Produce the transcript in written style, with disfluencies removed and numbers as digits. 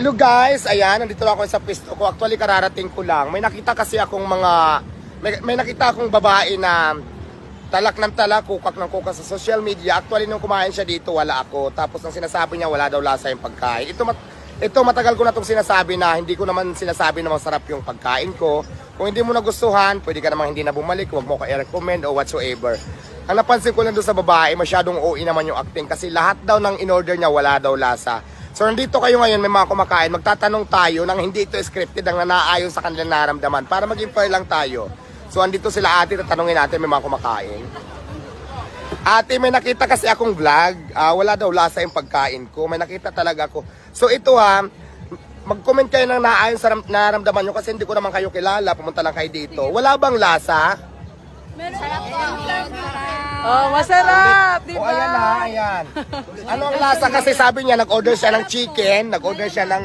Hello guys, ayan, nandito lang ako sa pisto ko. Actually, kararating ko lang. May nakita kasi akong may nakita akong babae na talak ng talak, kukak ng kukak sa social media. Actually, nung kumain siya dito, wala ako. Tapos, ang sinasabi niya, wala daw lasa yung pagkain. Ito matagal ko na itong sinasabi na hindi ko naman sinasabi na masarap yung pagkain ko. Kung hindi mo nagustuhan, pwede ka namang hindi na bumalik, huwag mo ka i-recommend o whatsoever. Ang napansin ko lang doon sa babae, masyadong OA naman yung acting kasi lahat daw ng in-order niya, wala daw lasa. So nandito kayo ngayon, may mga kumakain, magtatanong tayo nang hindi ito scripted, ang nanaayon sa kanilang nararamdaman para maging fair lang tayo. So andito sila ate, tatanungin natin may mga kumakain. Ate, may nakita kasi akong vlog, wala daw lasa yung pagkain ko, may nakita talaga ako. So ito mag-comment kayo ng naayon sa nararamdaman nyo kasi hindi ko naman kayo kilala, pumunta lang kayo dito. Wala bang lasa? Masarap po. Oh, masarap, di O ba? ayan na, ayan. Ano ang lasa kasi sabi niya, nag-order siya ng chicken, nag-order siya ng